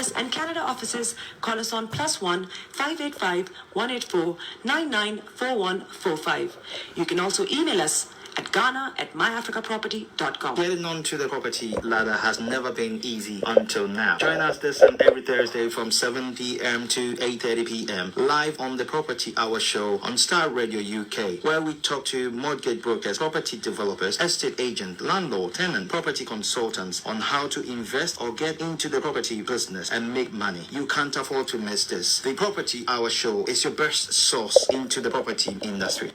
US and Canada offices, call us on +1 585 184 994145. You can also email us at ghana@myafricaproperty.com. Getting onto the property ladder has never been easy until now. Join us this and every Thursday from 7 p.m. to 8:30 p.m. live on the Property Hour show on Starr Radio UK, where we talk to mortgage brokers, property developers, estate agents, landlord, tenant, property consultants on how to invest or get into the property business and make money. You can't afford to miss this. The Property Hour show is your best source into the property industry.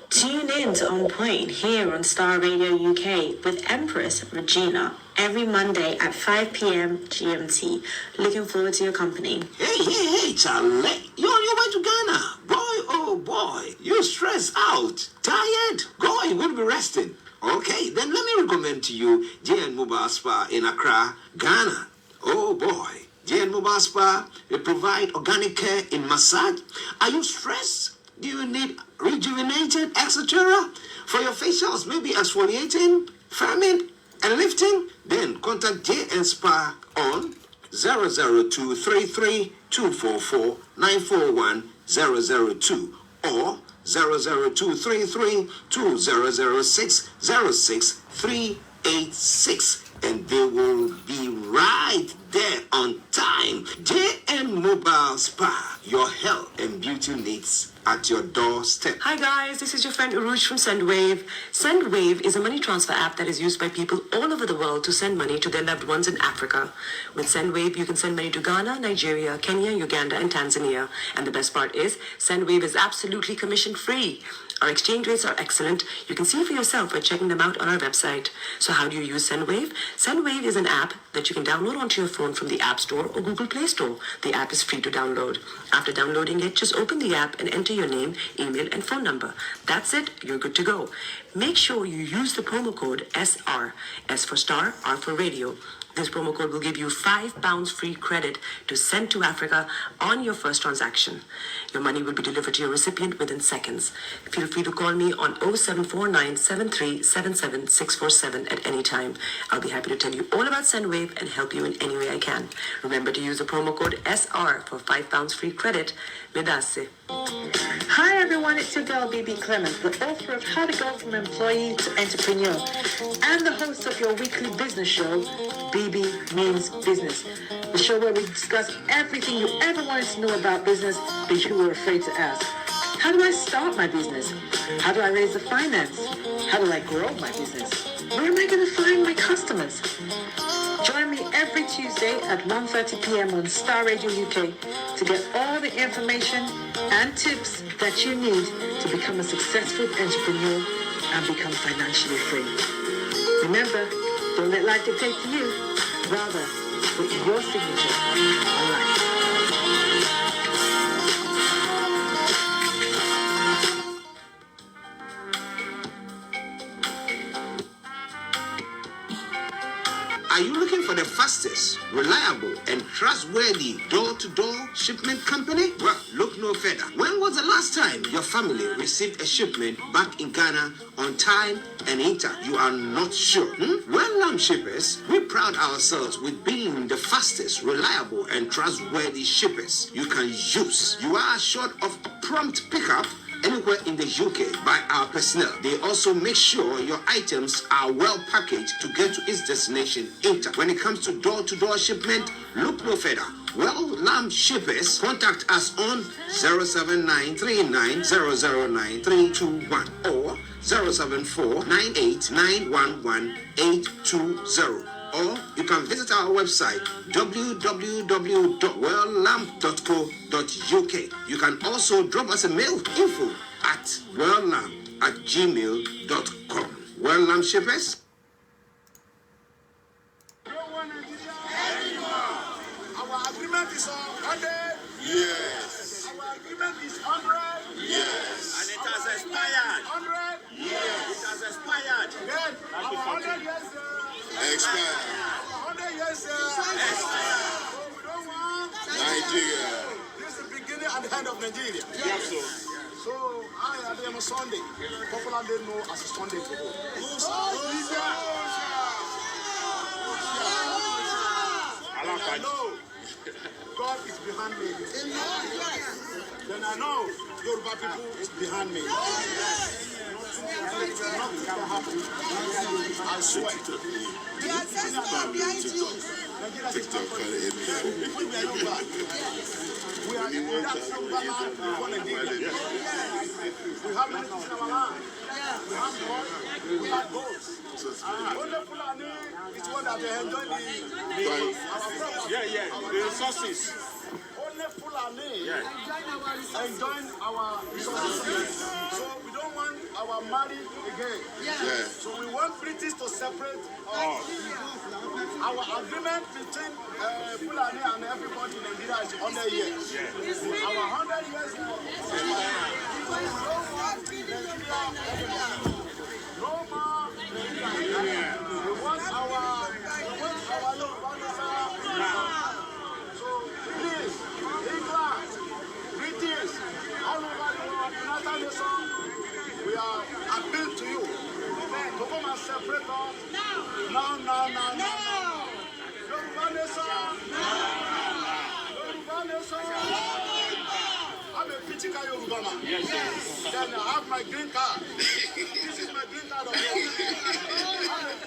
Tune in to On Point here on Starr Radio UK with Empress Regina every Monday at 5 p.m. GMT. Looking forward to your company. Hey, Charlie. You're on your way to Ghana. Boy, oh boy. You're stressed out. Tired? Go, you won't be resting. Okay, then let me recommend to you JN Mobile Spa in Accra, Ghana. Oh boy. JN Mobile Spa, they provide organic care in massage. Are you stressed? Do you need rejuvenated, etc.? For your facials, maybe exfoliating, firming, and lifting? Then contact JN Spa on 00233 244 941 002 or 00233 2006 06386, and they will be right there on time. JN Mobile Spa, your health and beauty needs at your doorstep. Hi guys, this is your friend Uruj from SendWave. SendWave is a money transfer app that is used by people all over the world to send money to their loved ones in Africa. With SendWave, you can send money to Ghana, Nigeria, Kenya, Uganda, and Tanzania. And the best part is, SendWave is absolutely commission-free. Our exchange rates are excellent. You can see for yourself by checking them out on our website. So how do you use SendWave? SendWave is an app that you can download onto your phone from the App Store or Google Play Store. The app is free to download. After downloading it, just open the app and enter your name, email, and phone number. That's it. You're good to go. Make sure you use the promo code SR. S for star, R for radio. This promo code will give you £5 free credit to send to Africa on your first transaction. Your money will be delivered to your recipient within seconds. Feel free to call me on 0749 7377 647 at any time. I'll be happy to tell you all about SendWave and help you in any way I can. Remember to use the promo code SR for £5 free credit. Vedase. Hi everyone, it's your girl BB Clement, the author of How to Go From Employee to Entrepreneur and the host of your weekly business show, BB Means Business, the show where we discuss everything you ever wanted to know about business but you were afraid to ask. How do I start my business? How do I raise the finance? How do I grow my business? Where am I going to find my customers? Join me every Tuesday at 1:30 p.m. on Starr Radio UK to get all the information and tips that you need to become a successful entrepreneur and become financially free. Remember, don't let life dictate to you. Rather, put your signature on life. Are you looking for the fastest, reliable, and trustworthy door-to-door shipment company? Well, look no further. When was the last time your family received a shipment back in Ghana on time and in time? You are not sure. Well, shippers, we pride ourselves with being the fastest, reliable, and trustworthy shippers you can use. You are assured of prompt pickup anywhere in the UK by our personnel. They also make sure your items are well packaged to get to its destination in time. When it comes to door-to-door shipment, look no further. Well, Lamb Shippers, contact us on 07939009321 or 07498911820. Or you can visit our website www.welllamp.co.uk. You can also drop us a mail, info@welllamp@gmail.com. Well Lamp Shippers. Our agreement is 100. Yes. Our agreement is 100. Yes. And it has expired. 100. Yes. It has expired. Then our 100 years Expired. 100 years expired. So we don't want Nigeria. This is the beginning and the end of Nigeria. Yes. So I am a Sunday. Popularly known as a Sunday to go. I know God is behind me. Then I know Yoruba people is behind me. Nothing can happen. I swear. The ancestors are behind you. Nigeria is not for you. People we are Yoruba. We are in that Yoruba land before Nigeria. We have many things in our land. We have gold. We have gold. Only Fulani is one that they enjoy our property. The resources. Only Fulani enjoy our resources. So we don't want our marriage again. So we want British to separate us. Our agreement between Fulani and everybody in Nigeria is 100 years. Our 100 years now. No more. We want our So please, England, British, all over the world, United Nations, we are appeal to you to come and separate us. No. Yoruba Nation. Yoruba Nation. I'm a Pichika Yoruba man. Yes, sir. Then I have my green card. This is my green card.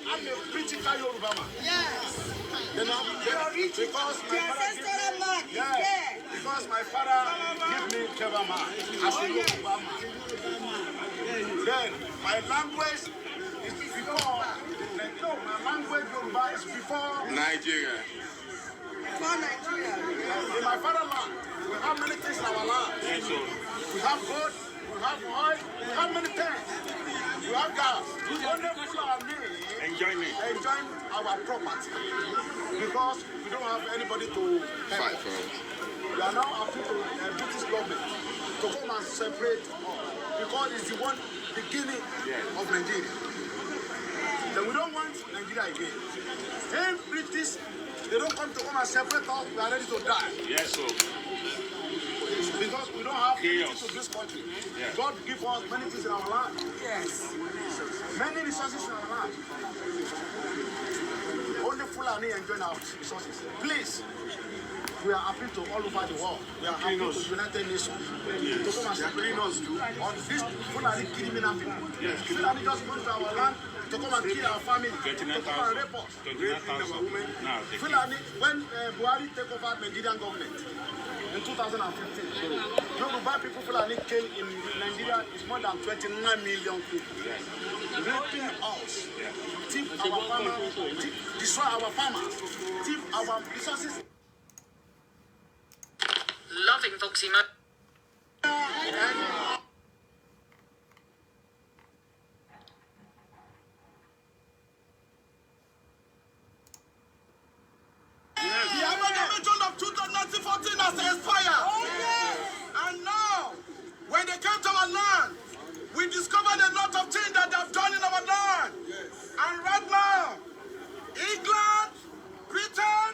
I'm a Pichika Yoruba man. Yes. Then because my father gave me Keva man as a Yoruba man. Then my language is before. No, my language Yoruba is before Nigeria. Before Nigeria. In my fatherland, we have many things in our land. Yes, sir. We have gold, we have oil, we have many things. We have gas. We only enjoy our property because we don't have anybody to fight for us. We are now appealing to the British government to come and separate us because it's the one beginning of Nigeria. Then we don't want Nigeria again. If British, they don't come and separate us, we are ready to die. Yes, sir. Because we don't have anything to this country. Yeah. God give us many things in our land. Yes. Many resources in our land. Only Fulani enjoy our resources. Please, we are appealing to all over the world. We are appealing to the United Nations to come and separate us on this Fulani criminal people. Yes. Fulani just go to our land to come and kill our family, to come and rape us, rape our women. Fulani, when Buhari take over Nigerian government in 2015, Yoruba people Fulani killed in Nigeria is more than 29 million people. Yes. Raping us, thief our farmers, destroy our farmers, thief our resources. Loving Foxy Mo. The amalgamation of 2014 has expired. And now, when they came to our land, we discovered a lot of things that they have done in our land. And right now, England, Britain,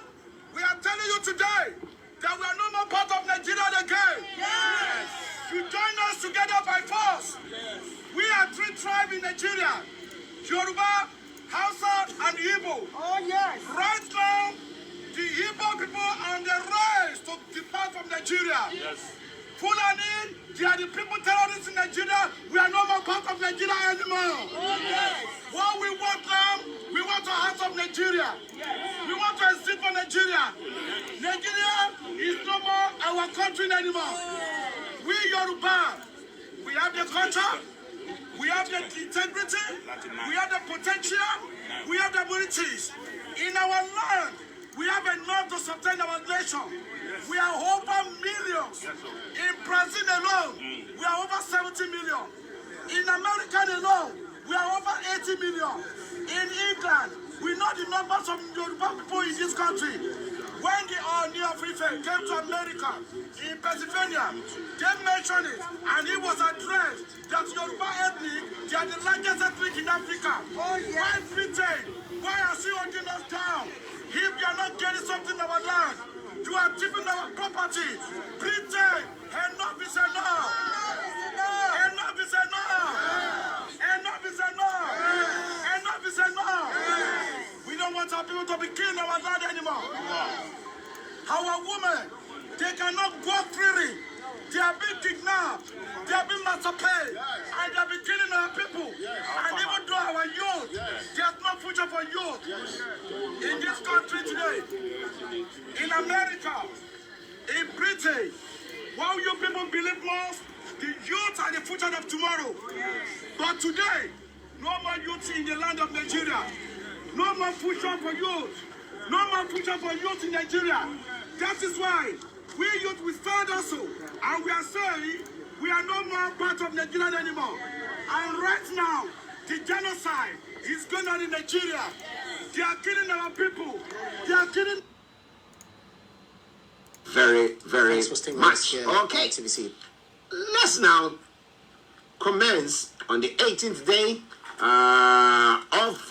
we are telling you today that we are no more part of Nigeria again. Yes. You join us together by force. Yes. We are three tribes in Nigeria: Yoruba, Hausa, and Igbo. Oh yes. Right now, the Igbo people are on the race to depart from Nigeria. Yes. Fulani, they are the people terrorists in Nigeria. We are no more part of Nigeria anymore. Oh yes. What we want now, we want to have of Nigeria. Yes. We want to exit for Nigeria. Nigeria is no more our country anymore. We Yoruba, we have the culture, we have the integrity, we have the potential, we have the abilities. In our land, we have enough to sustain our nation. We are over millions. In Brazil alone, we are over 70 million. In America alone, we are over 80 million. In England, we know the numbers of Yoruba people in this country. When the Oni of Ife came to America, in Pennsylvania, they mentioned it, and it was addressed that Yoruba ethnic, they are the largest ethnic in Africa. Oh, yes. Why Britain? Why are you holding us down? If you are not getting something in our land, you are keeping our property. Britain, enough is enough. Enough is enough. Enough is enough. Enough is enough. We don't want our people to be killed in our land anymore. Our women, they cannot walk freely. They are being kidnapped. They are being massacred. And they are being killing our people. And even though our youth, there's no future for youth. In this country today, in America, in Britain, what you people believe most, the youth are the future of tomorrow. But today, no more youth in the land of Nigeria. No more future for youth. No more future for youth in Nigeria. That is why we youth will stand also. And we are saying we are no more part of Nigeria anymore. And right now, the genocide is going on in Nigeria. They are killing our people. They are killing... Very, very much. Okay. Let's now commence on the 18th day of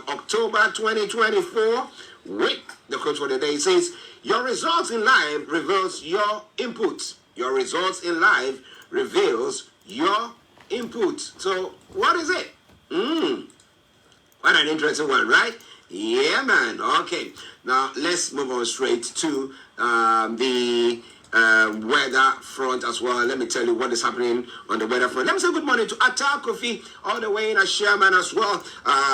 October 2024 with the quote for the day. It says, your results in life reveals your input. Your results in life reveals your input. So what is it? What an interesting one, right? Yeah, man. Okay. Now let's move on straight to the weather front as well. Let me tell you what is happening on the weather front. Let me say good morning to Atta Kofi all the way in a Sherman as well,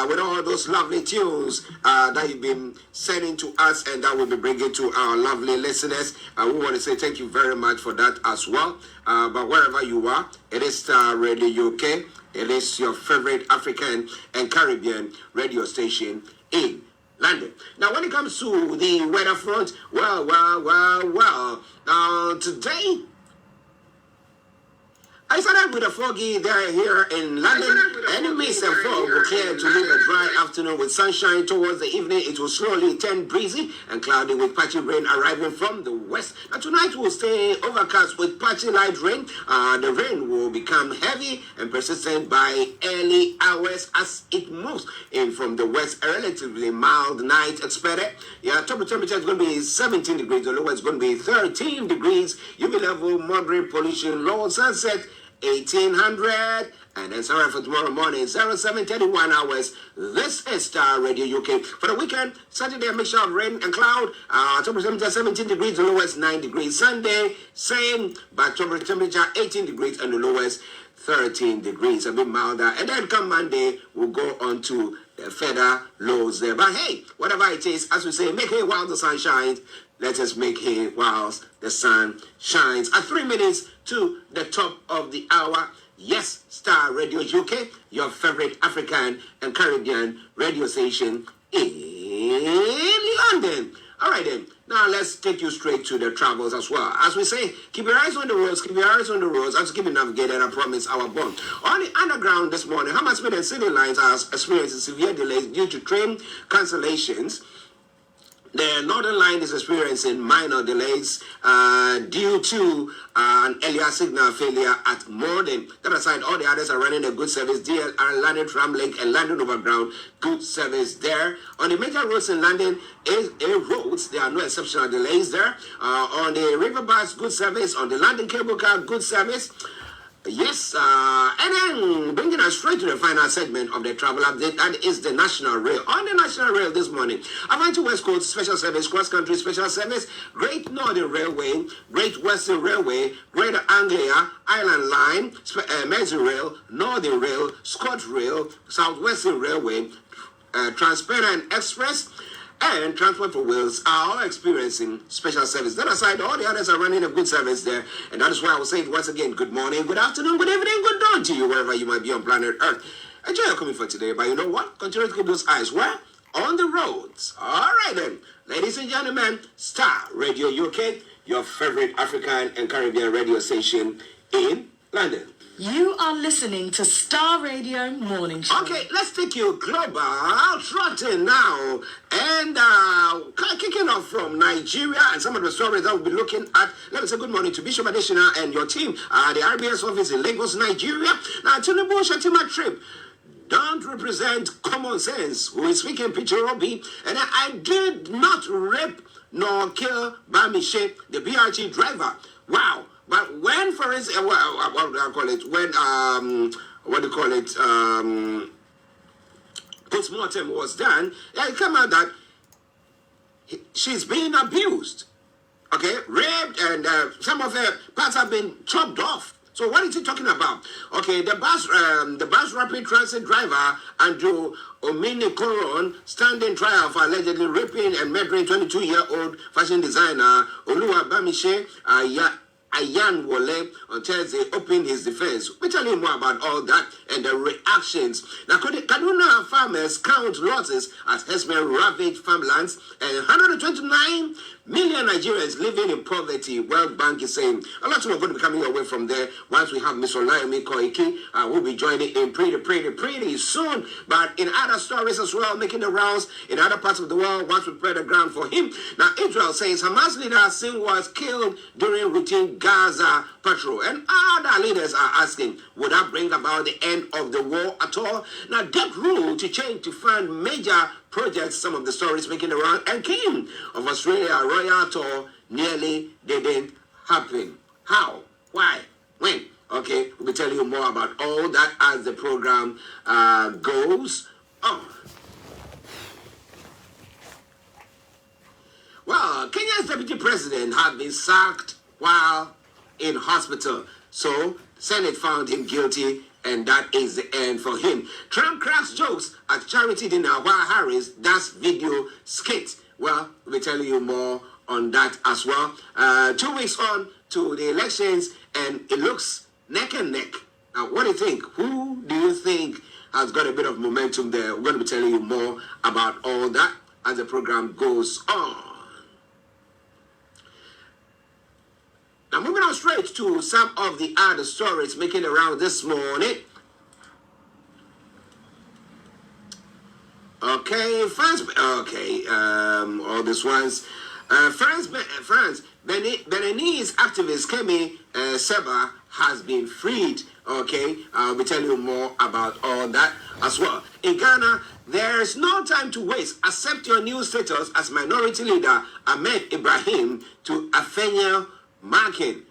with all those lovely tunes that you've been sending to us and that we'll be bringing to our lovely listeners. We want to say thank you very much for that as well. But wherever you are, it is Starr Radio UK. It is your favorite African and Caribbean radio station in London. Now, when it comes to the weather front, well. Today, I started with a foggy there here in London. Any mist and fog will clear to leave a dry afternoon with sunshine. Towards the evening, it will slowly turn breezy and cloudy with patchy rain arriving from the west. Now, tonight will stay overcast with patchy light rain. The rain will become heavy and persistent by early hours as it moves in from the west. A relatively mild night expected. Yeah, top temperature is going to be 17 degrees. The lowest is going to be 13 degrees. UV level, moderate pollution, low sunset, 1800, and then sorry for tomorrow morning, 07:31 hours. This is Starr Radio UK. For the weekend, Saturday, a mixture of rain and cloud. Temperature 17 degrees, the lowest 9 degrees. Sunday, same, but temperature 18 degrees and the lowest 13 degrees, a bit milder. And then come Monday, we'll go on to the further lows there. But hey, whatever it is, as we say, make hay while the sun shines. Let us make hay whilst the sun shines. At 3 minutes to the top of the hour. Yes, Starr Radio UK, your favorite African and Caribbean radio station in London. All right then. Now let's take you straight to the travels as well. As we say, keep your eyes on the roads, keep your eyes on the roads, as keep it navigated, I promise our bond. On the underground this morning, Hammersmith and City Lines are experiencing severe delays due to train cancellations. The Northern Line is experiencing minor delays due to an earlier signal failure at Morden. That aside, all the others are running a good service. DLR, London Tramlink, and London Overground, good service there. On the major roads in London, A roads, there are no exceptional delays there. On the river bus, good service. On the London Cable Car, good service. Yes, and then bringing us straight to the final segment of the travel update, that is the National Rail. On the National Rail this morning, Avanti West Coast Special Service, Cross Country Special Service, Great Northern Railway, Great Western Railway, Greater Anglia, Island Line, Merseyrail, Northern Rail, ScotRail, Southwestern Railway, Transparent Express, and Transport for Wales are all experiencing special service. That aside, all the others are running a good service there. And that is why I will say it once again, good morning, good afternoon, good evening, good dawn to you, wherever you might be on planet Earth. Enjoy your coming for today, but you know what? Continue to keep those eyes where? On the roads. All right then. Ladies and gentlemen, Starr Radio UK, your favorite African and Caribbean radio station in London. You are listening to Starr Radio Morning Show. Okay, let's take you global trotting now. And kicking off from Nigeria and some of the stories that we'll be looking at. Let me say good morning to Bishop Adeshina and your team at the RBS office in Lagos, Nigeria. Now, Tinubu Shatima trip don't represent common sense. Who is speaking, Peter Obi, and I did not rape nor kill Bamishe, the BRT driver. Wow. But when, for instance, what do I call it? When, postmortem was done, it came out that she's being abused. and some of the parts have been chopped off. So what is he talking about? Okay, the bus rapid transit driver Andrew Omini standing trial for allegedly raping and murdering 22-year-old fashion designer Oluwa Bamishe Ayan Wole on Thursday opened his defense. We'll tell you more about all that and the reactions. Now, Kaduna farmers count losses as herdsmen ravage farmlands, and 129 million Nigerians living in poverty. World Bank is saying a lot more going to be coming away from there once we have Mr. Olayomi Koiki. We'll be joining in pretty soon. But in other stories as well, making the rounds in other parts of the world, once we prepare the ground for him. Now, Israel says Hamas leader Hassan was killed during routine Gaza patrol. And other leaders are asking, would that bring about the end of the war at all? Now, debt rule to change to fund major projects, some of the stories making around, and King of Australia Royal Tour nearly didn't happen. How? Why? When? Okay, we'll be telling you more about all that as the program goes on. Well, Kenya's deputy president had been sacked while in hospital. So, Senate found him guilty, and that is the end for him. Trump cracks jokes at charity dinner while Harris does video skit. Well, we'll be telling you more on that as well. 2 weeks on to the elections, and it looks neck and neck. Now, what do you think? Who do you think has got a bit of momentum there? We're going to be telling you more about all that as the program goes on. Now, moving on straight to some of the other stories making around this morning. Okay, all these ones. Beninese activist Kemi Seba has been freed. Okay, I'll be telling you more about all that as well. In Ghana, there's no time to waste. Accept your new status as minority leader Ahmed Ibrahim to Afenya Marking.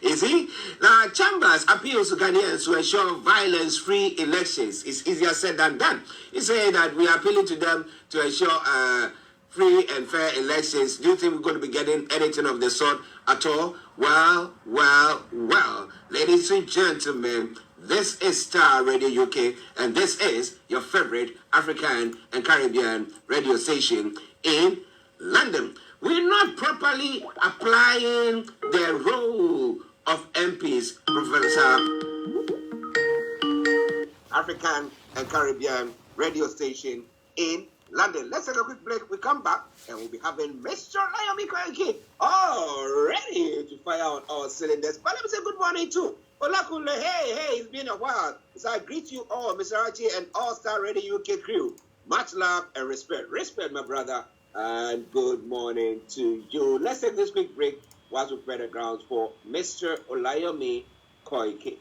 You see? Now, Chambers appeals to Ghanaians to ensure violence-free elections. It's easier said than done. He said that we are appealing to them to ensure free and fair elections. Do you think we're going to be getting anything of the sort at all? Well. Ladies and gentlemen, this is Starr Radio UK, and this is your favorite African and Caribbean radio station in London. We're not properly applying the role of MPs, Professor. African and Caribbean radio station in London. Let's take a quick break. We come back and we'll be having Mr. Olayomi Koiki all ready to fire on all cylinders. But let me say good morning to OLAKUNLE. Hey, it's been a while. So I greet you all, Mr. Archie and all Starr Radio UK crew. Much love and respect. Respect, my brother. And good morning to you. Let's take this quick break whilst we prepare the grounds for Mr. Olayomi Koiki.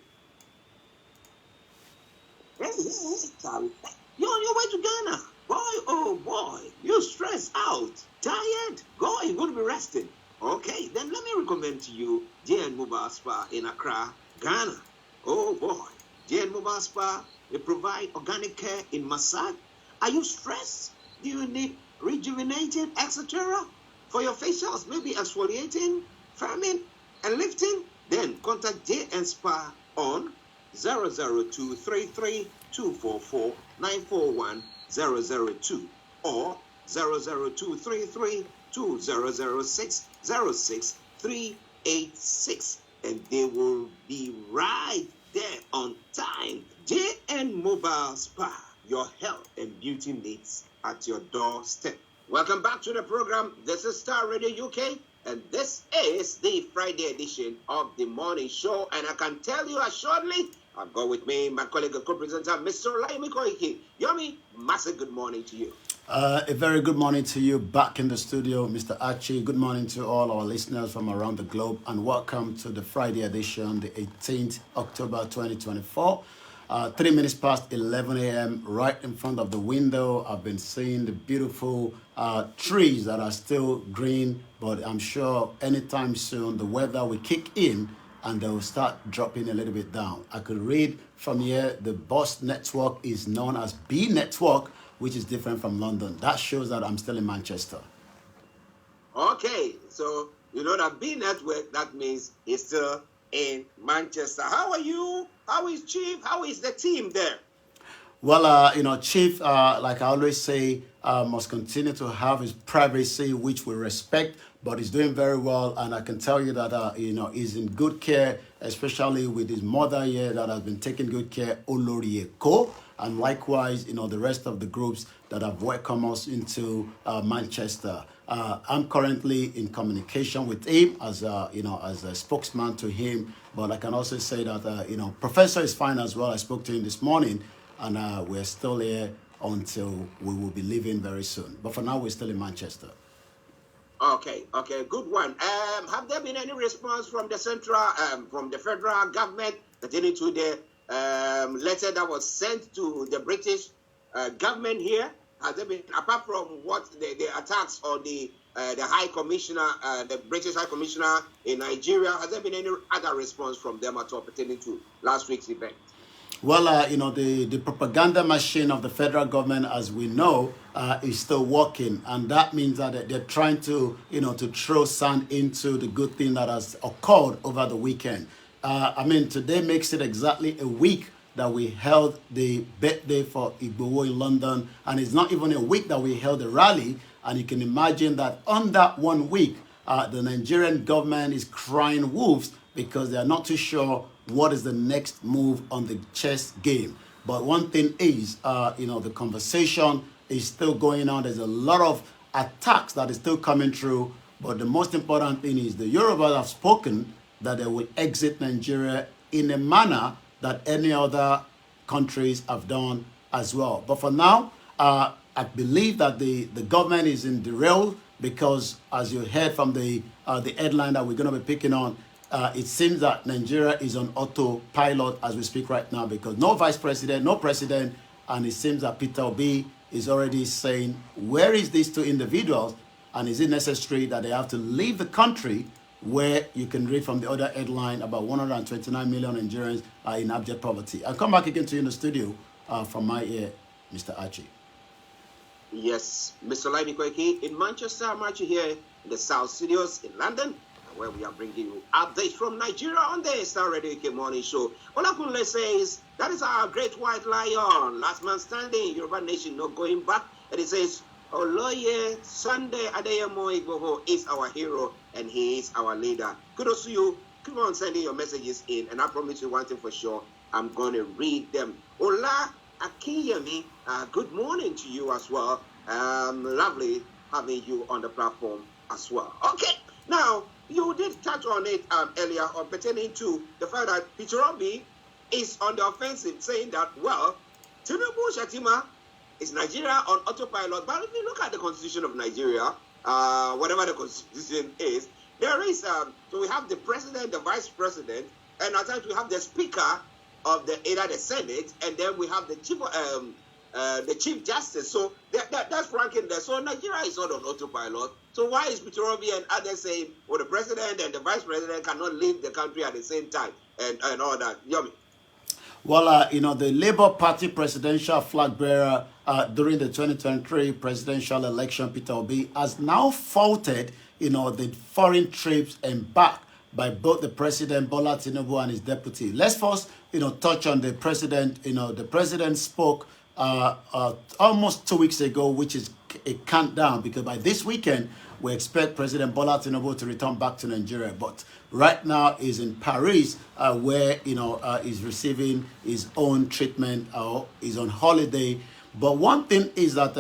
You're on your way to Ghana. Boy, oh boy, you're stressed out, tired. You're going to be resting. Okay, then let me recommend to you DN Mobile Spa in Accra, Ghana. Oh boy, DN Mobile Spa, they provide organic care in massage. Are you stressed? Do you need rejuvenating, etc.? For your facials, maybe exfoliating, firming, and lifting? Then contact JN Spa on 00233 244 941 002 or 00233 2006 06386, and they will be right there on time. JN Mobile Spa, your health and beauty needs at your doorstep. Welcome back to the program. This is Starr Radio UK, and this is the Friday edition of the morning show. And I can tell you assuredly, I've got with me my colleague and co-presenter, Mr. Olayomi Koiki. Yomi, massive good morning to you. A very good morning to you back in the studio, Mr. Archie. Good morning to all our listeners from around the globe, and welcome to the Friday edition, the 18th October 2024. 3 minutes past 11 a.m. right in front of the window. I've been seeing the beautiful trees that are still green, but I'm sure anytime soon the weather will kick in and they'll start dropping a little bit down. I could read from here, the bus network is known as B network, which is different from London. That shows that I'm still in Manchester. Okay, so you know that B Network, that means he's still in Manchester. How are you? How is Chief? How is the team there? Well, Chief, like I always say, must continue to have his privacy, which we respect, but he's doing very well. And I can tell you that, he's in good care, especially with his mother here that has been taking good care, Olayomi. And likewise, the rest of the groups that have welcomed us into Manchester. I'm currently in communication with him as a spokesman to him. But I can also say that, Professor is fine as well. I spoke to him this morning. And we're still here until we will be leaving very soon. But for now, we're still in Manchester. Okay, good one. Have there been any response from the from the federal government pertaining to the letter that was sent to the British government here? Has there been, apart from what the attacks on the High Commissioner, the British High Commissioner in Nigeria, has there been any other response from them at all pertaining to last week's event? Well, the propaganda machine of the federal government, as we know, is still working. And that means that they're trying to, to throw sand into the good thing that has occurred over the weekend. Today makes it exactly a week that we held the birthday for Igboho in London. And it's not even a week that we held a rally. And you can imagine that on that 1 week, the Nigerian government is crying wolves because they are not too sure what is the next move on the chess game. But one thing is, the conversation is still going on. There's a lot of attacks that is still coming through. But the most important thing is the Yorubas have spoken that they will exit Nigeria in a manner that any other countries have done as well. But for now, I believe that the government is in derail because, as you heard from the headline that we're going to be picking on, it seems that Nigeria is on autopilot as we speak right now because no vice president, no president, and it seems that Peter Obi is already saying, where is these two individuals, and is it necessary that they have to leave the country, where you can read from the other headline about 129 million Nigerians are in abject poverty. I'll come back again to you in the studio from my ear, Mr. Archie. Yes, Mr. Olayomi Koiki in Manchester. I'm Archie here in the South Studios in London, where we are bringing you updates from Nigeria on the Starr Radio UK Morning Show. OLAKUNLE says, that is our great white lion, last man standing, Yoruba nation not going back. And it says, Oloye Sunday Adeyemo Igboho is our hero and he is our leader. Kudos to you. Keep on sending your messages in, and I promise you one thing for sure, I'm going to read them. Ola Akinyemi, good morning to you as well. Lovely having you on the platform as well. Okay, now, you did touch on it earlier on pertaining to the fact that Peter Obi is on the offensive, saying that, well, Tinubu Shatima is Nigeria on autopilot. But if you look at the constitution of Nigeria, whatever the constitution is, there is, so we have the president, the vice president, and at times we have the speaker of either the Senate, and then we have the chief justice. So that's ranking there. So Nigeria is not on autopilot. So why is Peter Obi and others saying, well, the president and the vice president cannot leave the country at the same time and all that? Yomi. Well, the Labour Party presidential flag bearer during the 2023 presidential election, Peter Obi, has now faulted, the foreign trips embarked by both the president, Bola Tinubu, and his deputy. Let's first, touch on the president. The president spoke almost 2 weeks ago, which is a countdown, because by this weekend, we expect President Bola Tinubu to return back to Nigeria. But right now he's in Paris, where, he's receiving his own treatment, or he's on holiday. But one thing is that,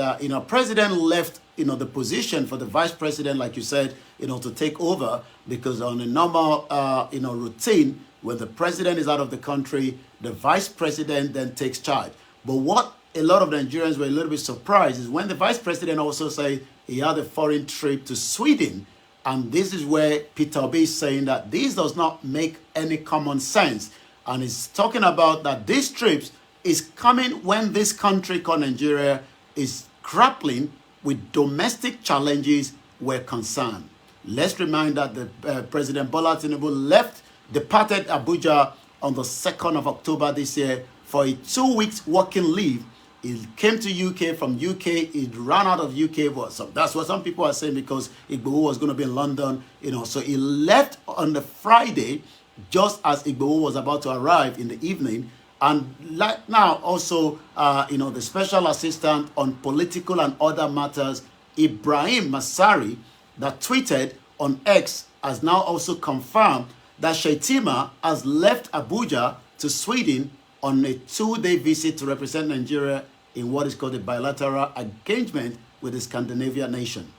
President left, the position for the vice president, like you said, to take over, because on a normal, routine, when the president is out of the country, the vice president then takes charge. But what a lot of Nigerians were a little bit surprised is when the vice president also said he had a foreign trip to Sweden. And this is where Peter Obi is saying that this does not make any common sense. And he's talking about that these trips is coming when this country called Nigeria is grappling with domestic challenges we're concerned. Let's remind that the President Bola Tinubu departed Abuja on the 2nd of October this year for a 2 weeks working leave He came to UK. From UK, he ran out of UK. But that's what some people are saying, because Igboho was going to be in London, So he left on the Friday, just as Igboho was about to arrive in the evening. And like now, also, the special assistant on political and other matters, Ibrahim Masari, that tweeted on X, has now also confirmed that Shetima has left Abuja to Sweden on a 2-day visit to represent Nigeria in what is called a bilateral engagement with the Scandinavian nation.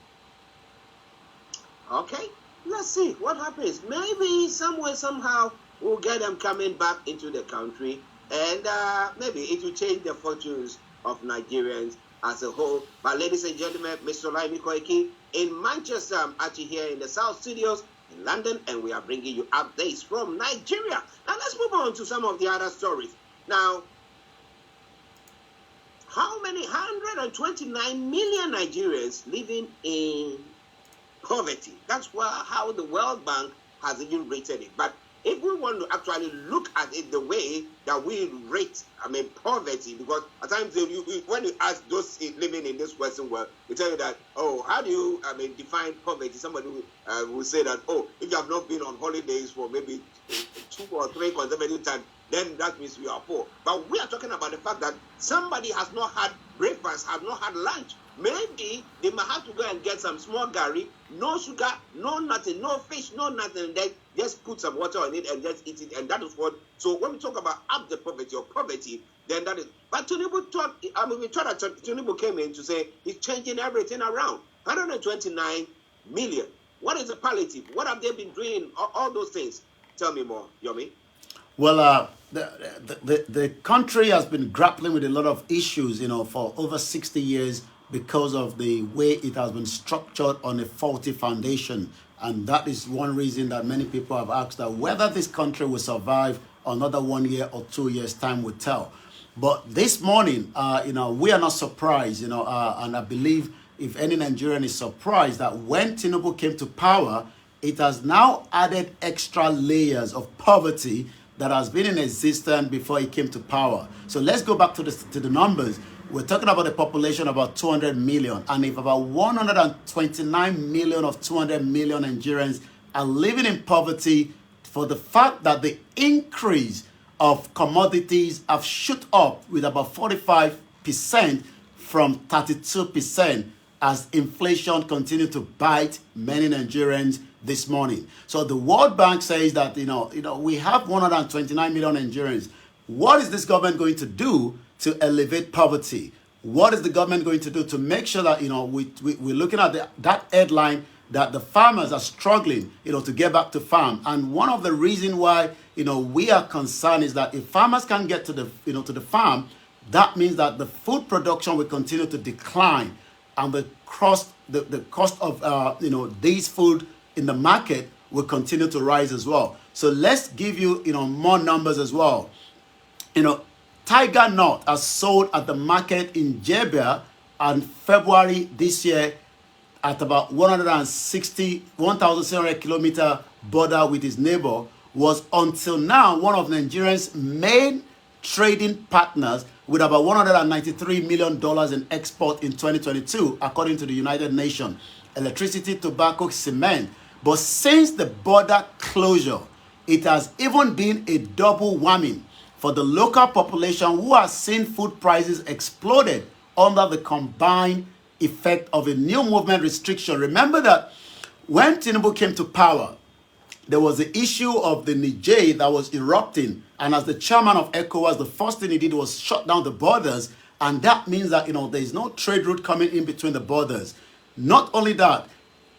Okay, let's see what happens. Maybe somewhere, somehow, we'll get them coming back into the country, and maybe it will change the fortunes of Nigerians as a whole. But ladies and gentlemen, Mr. Olayomi Koiki in Manchester, I'm actually here in the South Studios in London, and we are bringing you updates from Nigeria. Now let's move on to some of the other stories. Now, how many 129 million Nigerians living in poverty? That's how the World Bank has even rated it. But if we want to actually look at it the way that we rate, poverty, because at times when you ask those living in this Western world, they tell you that, oh, how do you define poverty? Somebody will say that, oh, if you have not been on holidays for maybe 2 or 3 consecutive times, then that means we are poor. But we are talking about the fact that somebody has not had breakfast, has not had lunch. Maybe they might have to go and get some small gari, no sugar, no nothing, no fish, no nothing, and then just put some water on it and just eat it. And that is what, so when we talk about up the poverty or poverty, then that is, but Tinubu we thought that Tinubu came in to say he's changing everything around. 129 million. What is the palliative? What have they been doing? All those things. Tell me more, Yomi. Well, the country has been grappling with a lot of issues, for over 60 years because of the way it has been structured on a faulty foundation. And that is one reason that many people have asked that whether this country will survive another 1 year or 2 years, time will tell. But this morning, we are not surprised, and I believe if any Nigerian is surprised that when Tinubu came to power, it has now added extra layers of poverty that has been in existence before he came to power. So let's go back to the numbers. We're talking about a population of about 200 million. And if about 129 million of 200 million Nigerians are living in poverty, for the fact that the increase of commodities have shot up with about 45% from 32% as inflation continued to bite many Nigerians this morning. So the World Bank says that, we have 129 million Nigerians. What is this government going to do to elevate poverty? What is the government going to do to make sure that, we're looking at that headline that the farmers are struggling, to get back to farm. And one of the reasons why, we are concerned is that if farmers can't get to the farm, that means that the food production will continue to decline, and the cost of, these food in the market will continue to rise as well. So let's give you, more numbers as well. Tiger Nut has sold at the market in Jebia on February this year at about 1,600 kilometer border with his neighbor, was until now one of Nigeria's main trading partners with about $193 million in export in 2022, according to the United Nations. Electricity, tobacco, cement. But since the border closure, it has even been a double whammy for the local population, who has seen food prices exploded under the combined effect of a new movement restriction. Remember that when Tinubu came to power, there was the issue of the Niger that was erupting. And as the chairman of ECOWAS, the first thing he did was shut down the borders. And that means that, there is no trade route coming in between the borders. Not only that,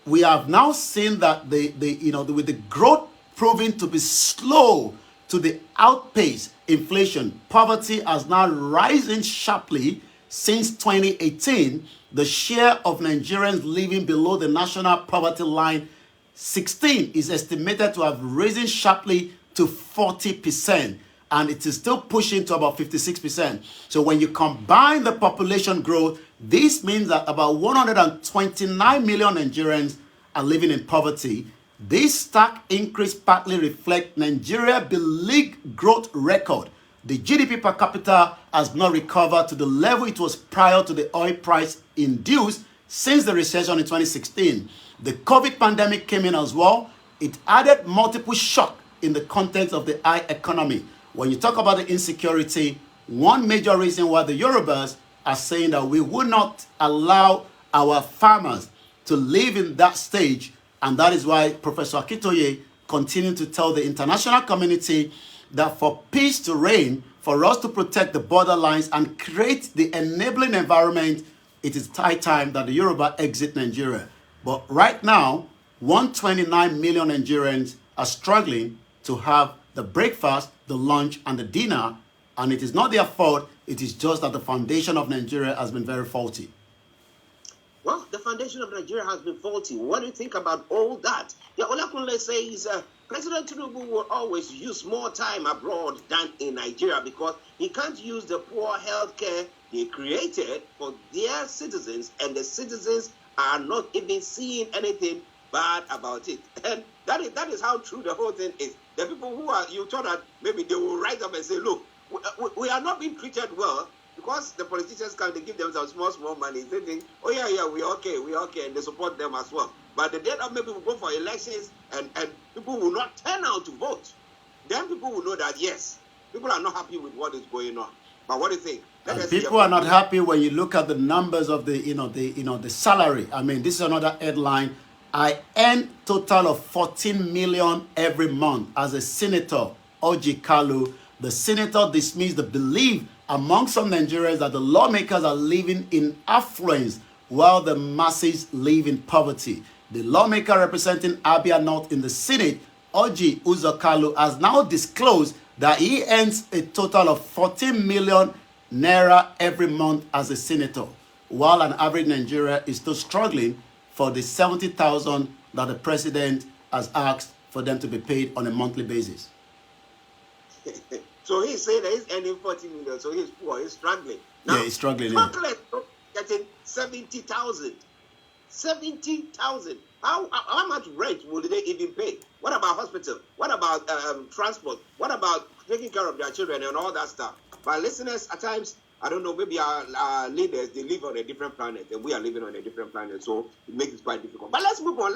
we have now seen that with the growth proving to be slow to the outpace inflation, poverty has now risen sharply since 2018. The share of Nigerians living below the national poverty line 16 is estimated to have risen sharply to 40%, and it is still pushing to about 56%. So when you combine the population growth, this means that about 129 million Nigerians are living in poverty. This stark increase partly reflects Nigeria's beleaguered growth record The GDP per capita has not recovered to the level it was prior to the oil price induced since the recession in 2016. The COVID pandemic came in as well. It added multiple shock in the context of the high economy. When you talk about the insecurity, one major reason why the Yorubas are saying that we will not allow our farmers to live in that stage, and that is why Professor Akitoye continued to tell the international community that for peace to reign, for us to protect the borderlines and create the enabling environment, it is high time that the Yoruba exit Nigeria. But right now, 129 million Nigerians are struggling to have the breakfast, the lunch, and the dinner, and it is not their fault. It is just that the foundation of Nigeria has been very faulty. Well, the foundation of Nigeria has been faulty. What do you think about all that? Yeah, Olakunle says President Tinubu will always use more time abroad than in Nigeria because he can't use the poor healthcare they created for their citizens, and the citizens are not even seeing anything bad about it. And that is how true the whole thing is. The people who are, you thought that maybe they will rise up and say, look, we are not being treated well, because the politicians come, they give them some small money. They think, oh yeah, we're okay, and they support them as well. But the day that maybe we go for elections and people will not turn out to vote, then people will know that yes, people are not happy with what is going on. But what do you think? People are not happy when you look at the numbers of the salary. I mean, this is another headline. I earn total of 14 million every month as a senator. Oji Kalu, the senator, dismissed the belief among some Nigerians that the lawmakers are living in affluence while the masses live in poverty. The lawmaker representing Abia North in the Senate, Oji Uzokalu, has now disclosed that he earns a total of 14 million naira every month as a senator, while an average Nigerian is still struggling for the 70,000 that the president has asked for them to be paid on a monthly basis. So he's saying that he's earning 40 million, so he's poor, he's struggling. Now, yeah, he's struggling. Chocolate getting 70,000. 70,000. How much rent will they even pay? What about hospital? What about transport? What about taking care of their children and all that stuff? But listeners, at times, I don't know, maybe our leaders, they live on a different planet and we are living on a different planet, so it makes it quite difficult. But let's move on.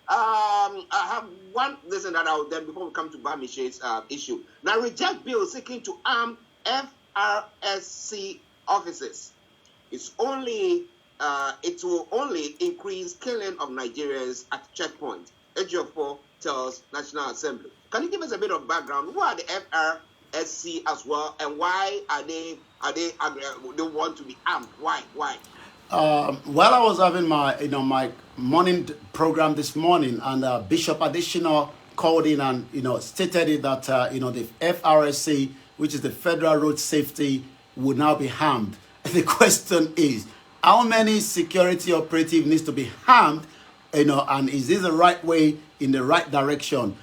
I have one lesson that I'll then, before we come to Bamishe's issue. Now, reject bill seeking to arm FRSC officers. It will only increase killing of Nigerians at checkpoint. Ejiofor tells National Assembly. Can you give us a bit of background? Who are the FRSC as well, and why they want to be armed? Why? While I was having my morning program this morning, and Bishop Additional called in and stated it that the FRSC, which is the Federal Road Safety, would now be harmed. The question is, how many security operative needs to be harmed, and is this the right way, in the right direction?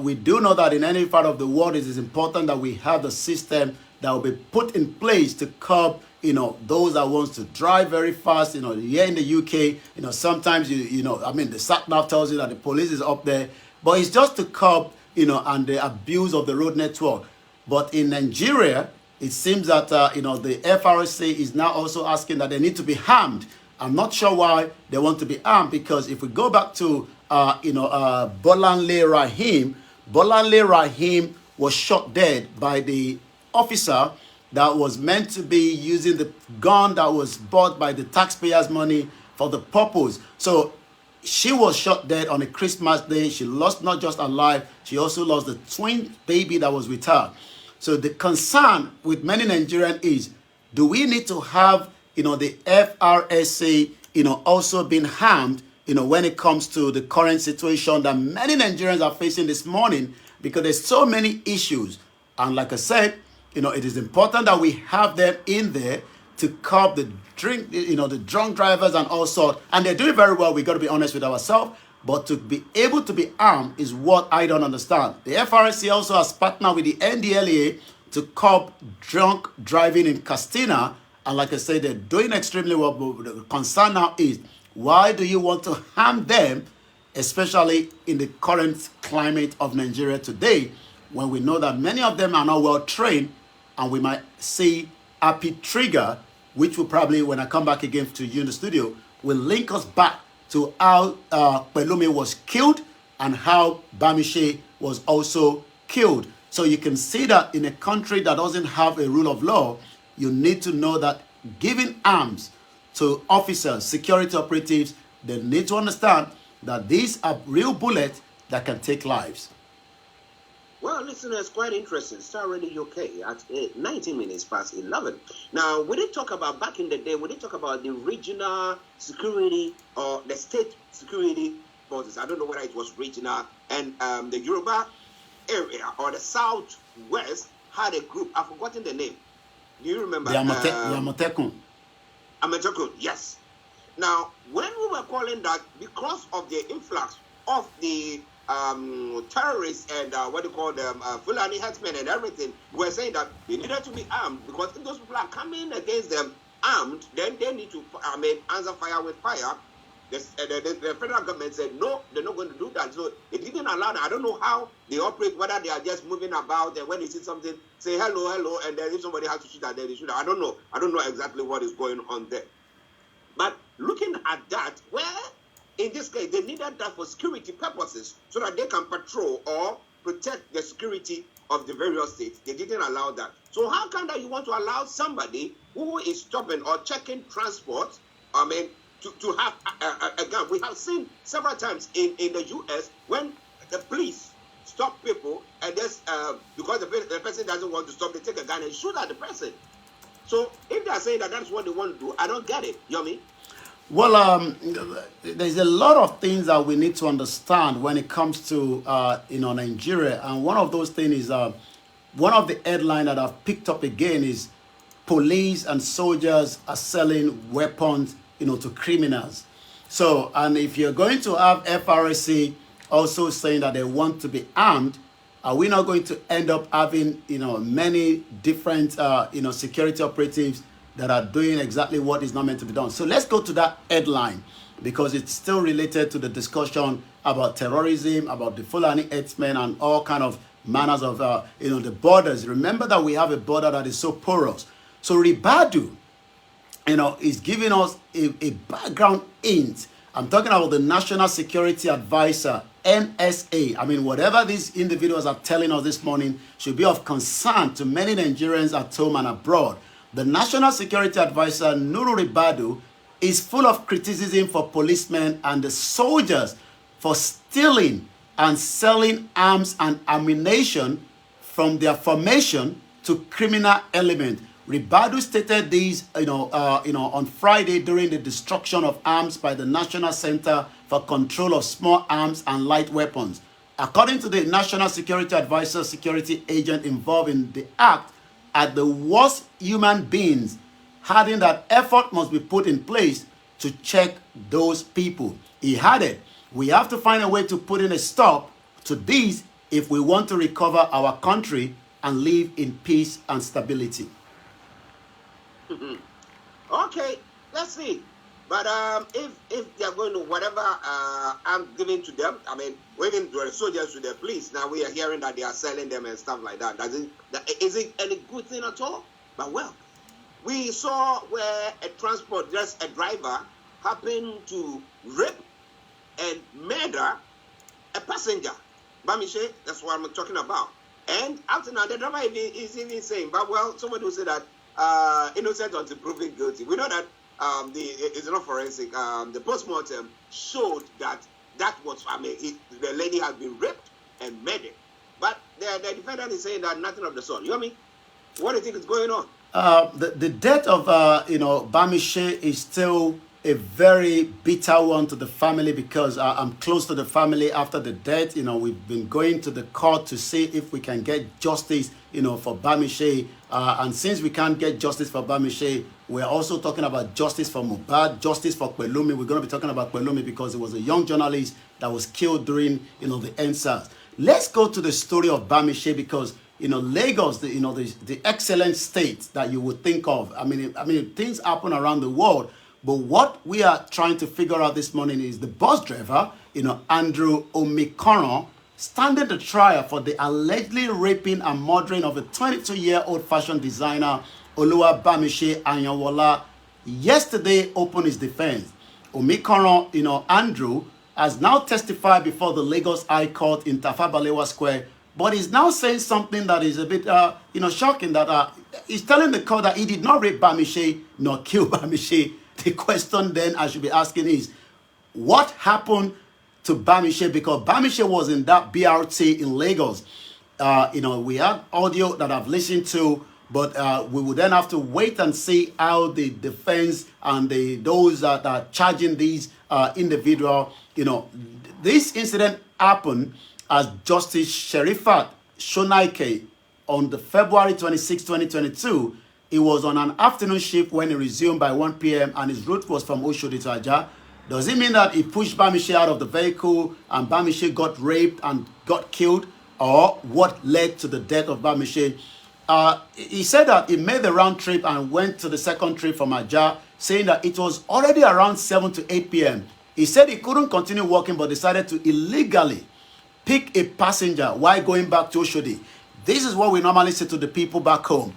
We do know that in any part of the world, it is important that we have the system that will be put in place to curb those that wants to drive very fast. Here in the UK, sometimes the sat-nav tells you that the police is up there, but it's just to curb, and the abuse of the road network. But in Nigeria, it seems that, the FRSC is now also asking that they need to be harmed. I'm not sure why they want to be armed, because if we go back to, Bolanle Rahim was shot dead by the officer that was meant to be using the gun that was bought by the taxpayers' money for the purpose. So she was shot dead on a Christmas day. She lost not just her life, she also lost the twin baby that was with her. So the concern with many Nigerians is, do we need to have, the FRSC, also being harmed, when it comes to the current situation that many Nigerians are facing this morning, because there's so many issues. And like I said, it is important that we have them in there to curb the drunk drivers and all sorts. And they're doing very well. We got to be honest with ourselves. But to be able to be armed is what I don't understand. The FRSC also has partnered with the NDLEA to curb drunk driving in Castina. And like I said, they're doing extremely well. But the concern now is, why do you want to harm them, especially in the current climate of Nigeria today, when we know that many of them are not well trained and we might see Happy Trigger, which will probably, when I come back again to you in the studio, will link us back to how Pelumi was killed and how Bamishe was also killed. So you can see that in a country that doesn't have a rule of law, you need to know that giving arms to officers, security operatives, they need to understand that these are real bullets that can take lives. Well, listeners, quite interesting. Star Radio UK at 19 minutes past 11. Now, we didn't talk about, back in the day, we didn't talk about the regional security or the state security forces. I don't know whether it was regional. And the Yoruba area or the Southwest had a group. I've forgotten the name. Do you remember? The Amotekun. Amotekun, yes. Now, when we were calling that, because of the influx of the terrorists and what do you call them, Fulani herdsmen and everything, were saying that they needed to be armed, because if those people are coming against them armed, then they need to answer fire with fire. The federal government said no, they're not going to do that. So it didn't allow that. I don't know how they operate, whether they are just moving about and when they see something, say hello, and then if somebody has to shoot at them, they shoot. I don't know exactly what is going on there. But looking at that, where in this case, they needed that for security purposes so that they can patrol or protect the security of the various states. They didn't allow that. So how come that you want to allow somebody who is stopping or checking transport, to have a gun? We have seen several times in the U.S. when the police stop people and just because the person doesn't want to stop, they take a gun and shoot at the person. So if they are saying that that's what they want to do, I don't get it. You know what I mean? Well, there's a lot of things that we need to understand when it comes to Nigeria, and one of those things is one of the headlines that I've picked up again is police and soldiers are selling weapons, to criminals. So, and if you're going to have FRSC also saying that they want to be armed, are we not going to end up having many different security operatives that are doing exactly what is not meant to be done? So let's go to that headline, because it's still related to the discussion about terrorism, about the Fulani herdsmen and all kind of manners of the borders. Remember that we have a border that is so porous. So Ribadu, is giving us a background hint. I'm talking about the National Security Advisor, NSA. I mean, whatever these individuals are telling us this morning should be of concern to many Nigerians at home and abroad. The National Security Advisor, Nuru Ribadu, is full of criticism for policemen and the soldiers for stealing and selling arms and ammunition from their formation to criminal elements. Ribadu stated this, on Friday during the destruction of arms by the National Center for Control of Small Arms and Light Weapons. According to the National Security Advisor, security agent involved in the act are the worst human beings, adding that effort must be put in place to check those people. He added, we have to find a way to put in a stop to this if we want to recover our country and live in peace and stability. Okay, let's see. But if they are going to whatever I'm giving to them, waiting to the soldiers to the police. Now we are hearing that they are selling them and stuff like that. Is it any good thing at all? But well, we saw where a transport, just a driver, happened to rape and murder a passenger. Bamishe, that's what I'm talking about. And after now, the driver is even saying, but well, somebody will say that innocent until proven guilty. We know that it's not forensic. The postmortem showed that was, the lady has been raped and murdered. But the defendant is saying that nothing of the sort. You know what I mean? What do you think is going on? The death of Bamishe is still a very bitter one to the family, because I'm close to the family after the death. We've been going to the court to see if we can get justice, for Bamishe. And since we can't get justice for Bamishe, we're also talking about justice for Mohbad, justice for Pelumi. We're going to be talking about Pelumi because it was a young journalist that was killed during, the NSAS. Let's go to the story of Bamishe, because Lagos, the excellent state that you would think of. I mean, things happen around the world, but what we are trying to figure out this morning is the bus driver, Andrew Omikoron, standing the trial for the allegedly raping and murdering of a 22-year-old fashion designer, Oluwabamishi Ayanwola, yesterday opened his defense. Omikoran, Andrew, has now testified before the Lagos High Court in Tafa Balewa Square, but he's now saying something that is a bit, shocking, that he's telling the court that he did not rape Bamishi nor kill Bamishi. The question then I should be asking is, what happened to Bamishi? Because Bamishi was in that BRT in Lagos. We had audio that I've listened to, but we would then have to wait and see how the defense and those that are charging these individual, this incident happened as Justice Sherifat Shonaike on the February 26, 2022. He was on an afternoon shift when he resumed by 1 p.m. and his route was from Oshodi to Ajah. Does it mean that he pushed Bamishi out of the vehicle and Bamishi got raped and got killed? Or what led to the death of Bamishi? He said that he made the round trip and went to the second trip from Ajah, saying that it was already around 7 to 8 p.m. He said he couldn't continue walking but decided to illegally pick a passenger while going back to Oshodi. This is what we normally say to the people back home.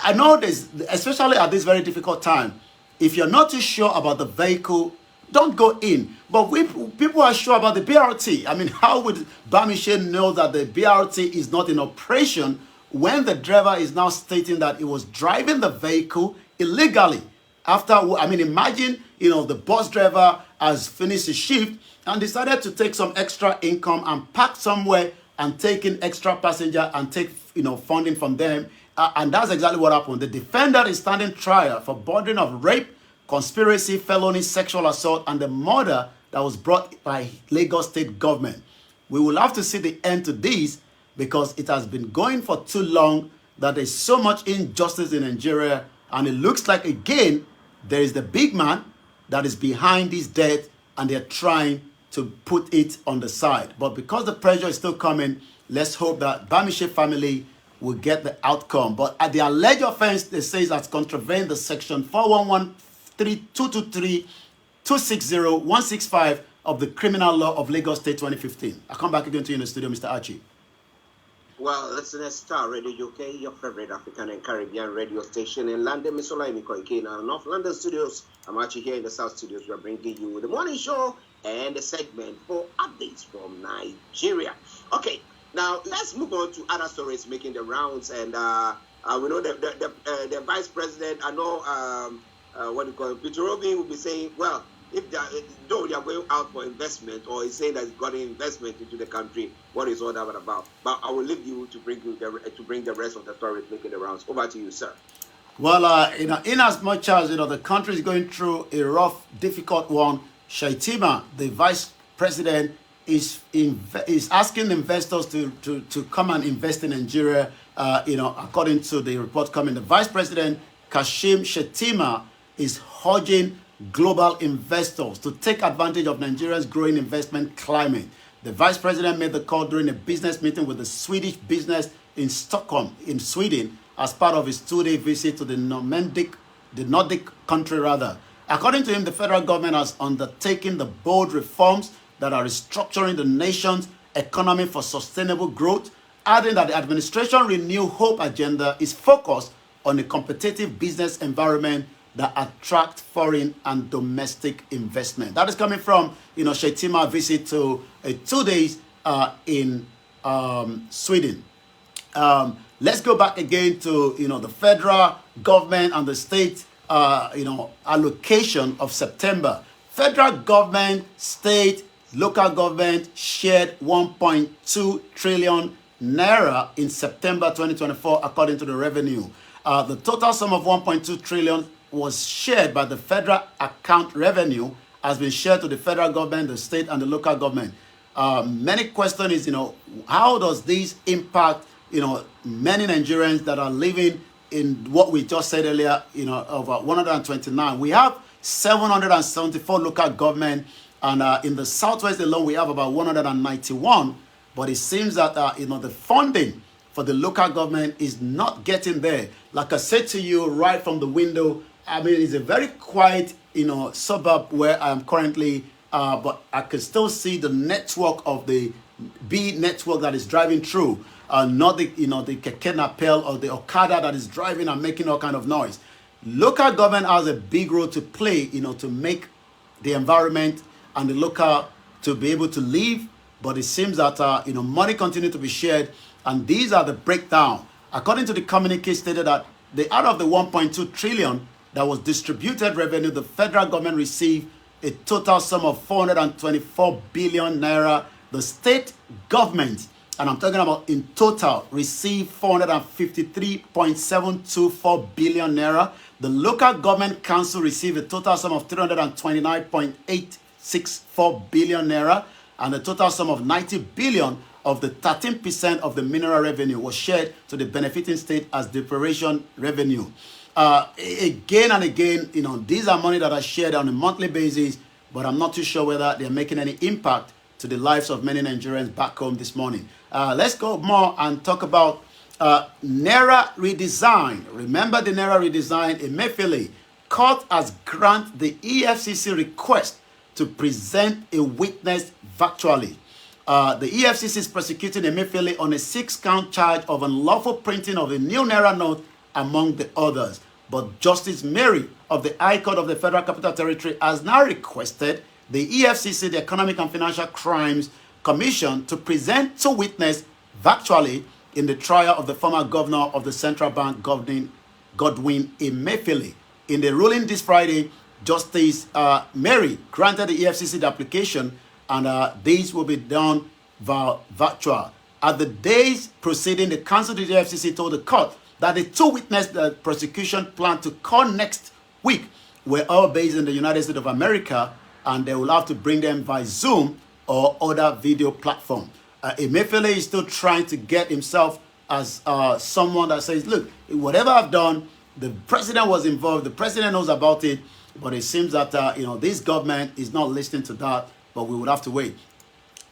I know this, especially at this very difficult time, if you're not too sure about the vehicle, don't go in. But people are sure about the BRT. I mean, how would Bamishi know that the BRT is not in operation when the driver is now stating that he was driving the vehicle illegally? Imagine, the bus driver has finished his shift and decided to take some extra income and park somewhere and take in extra passenger and take, funding from them. And that's exactly what happened. The defendant is standing trial for bordering of rape, conspiracy, felony, sexual assault, and the murder that was brought by Lagos State government. We will have to see the end to this because it has been going for too long that there's so much injustice in Nigeria. And it looks like, again, there is the big man that is behind this death and they're trying to put it on the side. But because the pressure is still coming, let's hope that Bamishi family will get the outcome. But at the alleged offense, they say that's contravened the section 411-223-260-165 of the criminal law of Lagos State 2015. I'll come back again to you in the studio, Mr. Archie. Well, listeners, Starr Radio UK, your favorite African and Caribbean radio station in London. Miss Olayomi Koiki in our North London studios. I'm actually here in the South studios. We are bringing you the morning show and the segment for updates from Nigeria. Okay, now let's move on to other stories making the rounds. And we know the vice president, I know, Peter Obi will be saying, well, though they are going out for investment, or he's saying that he's got an investment into the country, what is all that about? But I will leave you to bring the rest of the stories making the rounds. Over to you, sir. Well, in as much as the country is going through a rough, difficult one, Shaitima, the vice president, is asking investors to come and invest in Nigeria. According to the report coming, the vice president Kashim Shettima is urging global investors to take advantage of Nigeria's growing investment climate. The vice president made the call during a business meeting with the Swedish business in Stockholm, in Sweden, as part of his 2-day visit to the Nordic country rather. According to him, the federal government has undertaken the bold reforms that are restructuring the nation's economy for sustainable growth, adding that the administration Renew Hope agenda is focused on a competitive business environment that attract foreign and domestic investment. That is coming from, Shetima visit to 2 days in Sweden. Let's go back again to, the federal government and the state, allocation of September. Federal government, state, local government shared 1.2 trillion naira in September 2024, according to the revenue. The total sum of 1.2 trillion was shared by the federal account revenue, has been shared to the federal government, the state, and the local government. Many question is, how does this impact, many Nigerians that are living in what we just said earlier, over 129. We have 774 local government, and in the southwest alone, we have about 191. But it seems that, the funding for the local government is not getting there. Like I said to you right from the window, it's a very quiet, suburb where I am currently but I can still see the network of the B network that is driving through, not the the keke napel or the Okada that is driving and making all kind of noise. Local government has a big role to play, to make the environment and the local to be able to live. But it seems that money continue to be shared, and these are the breakdown. According to the communique stated that out of the 1.2 trillion that was distributed revenue, the federal government received a total sum of 424 billion naira. The state government, and I'm talking about in total, received 453.724 billion naira. The local government council received a total sum of 329.864 billion naira, and the total sum of 90 billion of the 13% of the mineral revenue was shared to the benefiting state as declaration revenue. Again and again, these are money that are shared on a monthly basis, but I'm not too sure whether they're making any impact to the lives of many Nigerians back home this morning. Let's go more and talk about Naira redesign. Remember the Naira redesign? Emefiele, court has granted the EFCC request to present a witness virtually. The EFCC is prosecuting Emefiele on a 6-count charge of unlawful printing of a new Naira note, among the others. But Justice Mary of the High Court of the Federal Capital Territory has now requested the EFCC, the Economic and Financial Crimes Commission, to present two witnesses virtually in the trial of the former governor of the Central Bank, Godwin Emefiele. In the ruling this Friday, Justice Mary granted the EFCC the application, and these will be done via virtual. At the day's proceeding, the counsel to the EFCC told the court that the two witnesses the prosecution planned to call next week were all based in the United States of America, and they will have to bring them by Zoom or other video platform. Emefiele is still trying to get himself as someone that says, look, whatever I've done, the president was involved, the president knows about it, but it seems that this government is not listening to that, but we would have to wait.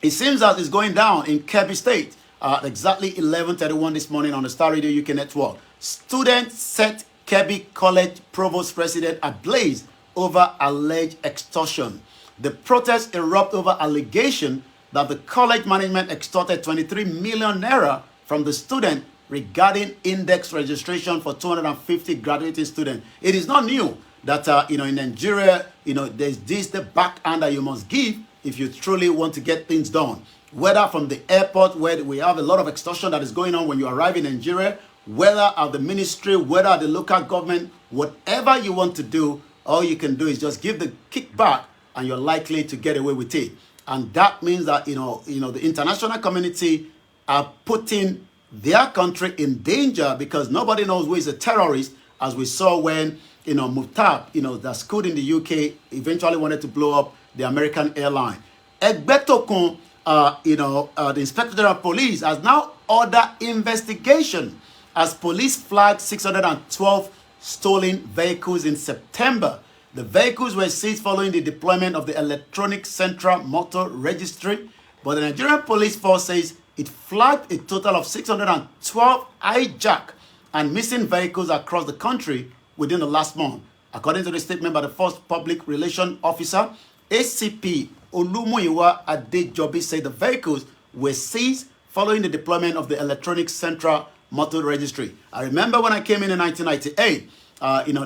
It seems that it's going down in Kebbi State. Exactly 11:31 this morning on the Starr Radio UK network. Students set Kebbi College Provost President ablaze over alleged extortion. The protest erupted over allegation that the college management extorted 23 million naira from the student regarding index registration for 250 graduating students. It is not new that in Nigeria, there's the backhand that you must give if you truly want to get things done. Whether from the airport, where we have a lot of extortion that is going on when you arrive in Nigeria, whether at the ministry, whether at the local government, whatever you want to do, all you can do is just give the kickback and you're likely to get away with it. And that means that, the international community are putting their country in danger because nobody knows who is a terrorist, as we saw when, Mutab, that school in the UK eventually wanted to blow up the American airline. Egbetokun, the Inspector General of Police has now ordered investigation as police flagged 612 stolen vehicles in September. The vehicles were seized following the deployment of the electronic central motor registry, but the Nigerian police force says it flagged a total of 612 hijacked and missing vehicles across the country within the last month. According to the statement by the first public relations officer, ACP Olumuyiwa Adejobi said the vehicles were seized following the deployment of the electronic central motor registry. I remember when I came in 1998,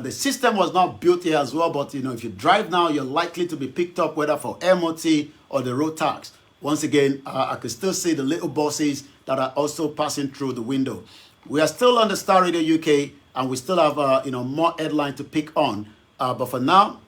the system was not built here as well, but if you drive now, you're likely to be picked up whether for MOT or the road tax. Once again, I can still see the little buses that are also passing through the window. We are still on the Starr Radio UK, and we still have more headline to pick on. But for now,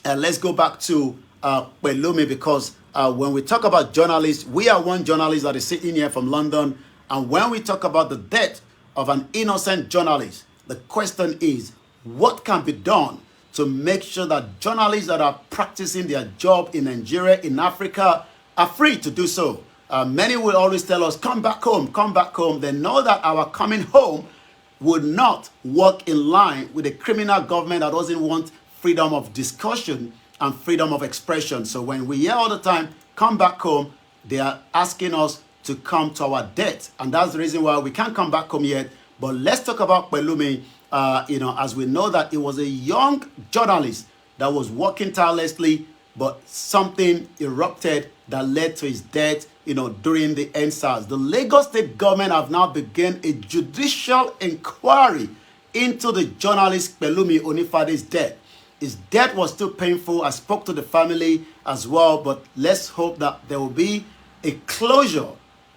let's go back to Pelumi, because when we talk about journalists, we are one journalist that is sitting here from London. And when we talk about the death of an innocent journalist, the question is, what can be done to make sure that journalists that are practicing their job in Nigeria, in Africa, are free to do so? Many will always tell us, come back home, come back home. They know that our coming home would not work in line with a criminal government that doesn't want freedom of discussion and freedom of expression. So when we hear all the time, come back home, they are asking us to come to our death. And that's the reason why we can't come back home yet. But let's talk about Pelumi, as we know that he was a young journalist that was working tirelessly but something erupted that led to his death, during the NSAS. The Lagos State government have now begun a judicial inquiry into the journalist Pelumi Onifade's death. His death was too painful. I spoke to the family as well, but let's hope that there will be a closure,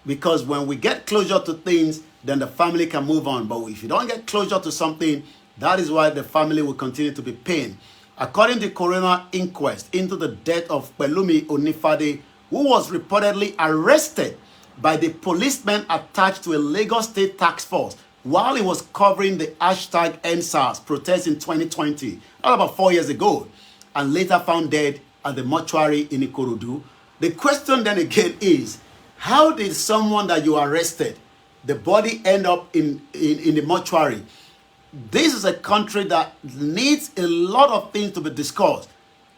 because when we get closure to things, then the family can move on. But if you don't get closure to something, that is why the family will continue to be pained. According to coroner inquest into the death of Pelumi Onifade, who was reportedly arrested by the policeman attached to a Lagos State task force while he was covering the hashtag NSAS protest in 2020, about 4 years ago, and later found dead at the mortuary in Ikorodu. The question then again is, how did someone that you arrested, the body end up in the mortuary? This is a country that needs a lot of things to be discussed.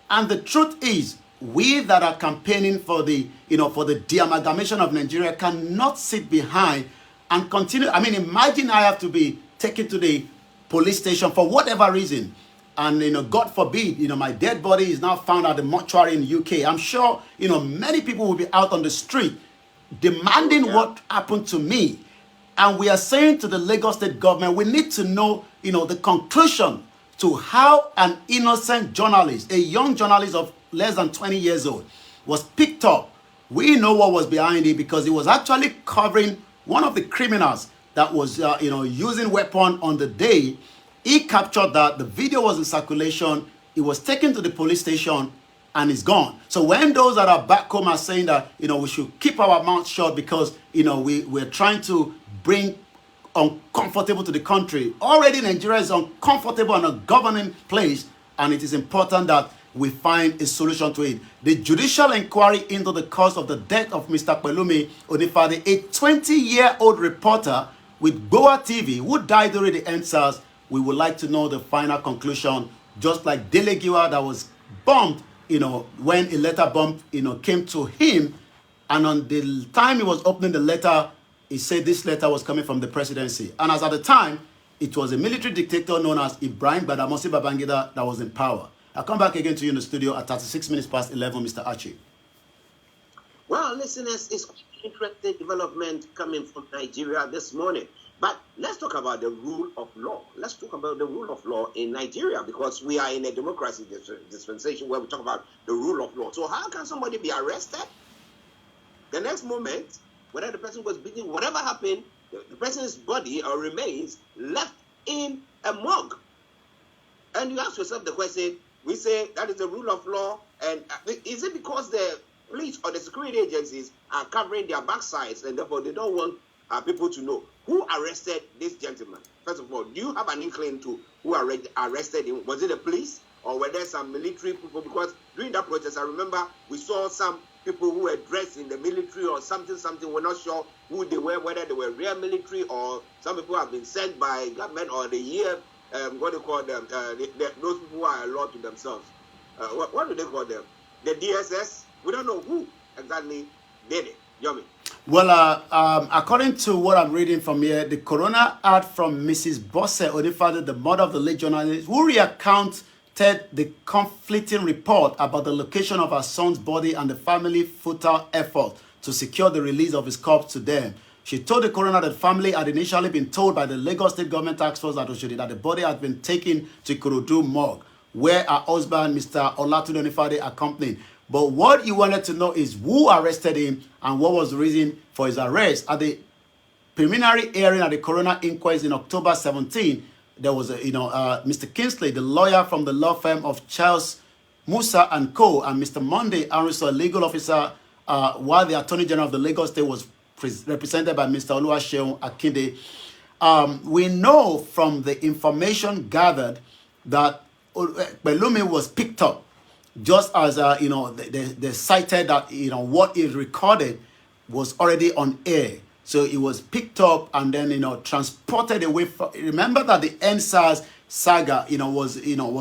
And the truth is, we that are campaigning for the, for the de-amalgamation of Nigeria cannot sit behind and continue. I mean, imagine I have to be taken to the police station for whatever reason. And, God forbid, my dead body is now found at the mortuary in the UK. I'm sure, many people will be out on the street demanding what happened to me. And we are saying to the Lagos State government, we need to know, the conclusion to how an innocent journalist, a young journalist of less than 20 years old, was picked up. We know what was behind it, because he was actually covering one of the criminals that was, using weapon on the day. He captured that. The video was in circulation. He was taken to the police station and is gone. So when those that are back home are saying that, we should keep our mouth shut because, we're trying to bring uncomfortable to the country. Already Nigeria is uncomfortable and a governing place, and it is important that we find a solution to it. The judicial inquiry into the cause of the death of Mr. Pelumi Onifade, a 20-year-old reporter with Goa TV who died during the NSAS, we would like to know the final conclusion, just like Delegiwa that was bombed, when a letter bomb, came to him, and on the time he was opening the letter, he said this letter was coming from the presidency. And as at the time, it was a military dictator known as Ibrahim Badamasi Babangida that was in power. I'll come back again to you in the studio at 36 minutes past 11, Mr. Archie. Well, listeners, it's interesting development coming from Nigeria this morning. But let's talk about the rule of law. Let's talk about the rule of law in Nigeria, because we are in a democracy dispensation where we talk about the rule of law. So how can somebody be arrested? The next moment, whether the person was beaten, whatever happened, the person's body or remains left in a morgue. And you ask yourself the question, we say that is the rule of law, and is it because the police or the security agencies are covering their backsides and therefore they don't want people to know who arrested this gentleman? First of all, do you have an inkling to who arrested him? Was it the police or were there some military people? Because during that protest, I remember we saw some people who were dressed in the military or something. We're not sure who they were, whether they were real military or some people have been sent by government or the year, what do you call them? Those people who are a law to themselves. What do they call them? The DSS? We don't know who exactly did it. Yomi. Well, according to what I'm reading from here, the coroner heard from Mrs. Bosse Onifade, the mother of the late journalist, who recounted the conflicting report about the location of her son's body and the family futile effort to secure the release of his corpse to them. She told the coroner that the family had initially been told by the Lagos State Government Task Force that the body had been taken to Ikorodu morgue, where her husband, Mr. Olatunde Onifade, accompanied. But what you wanted to know is who arrested him and what was the reason for his arrest. At the preliminary hearing at the coroner inquest in October 17, there was Mr. Kingsley, the lawyer from the law firm of Charles Musa and Co., and Mr. Monday Aruso, a legal officer, while the Attorney General of the Lagos State was represented by Mr. Oluwaseun Akinde. We know from the information gathered that Pelumi was picked up, just as they cited that what is recorded was already on air. So it was picked up and then transported away. Remember that the NSAS saga was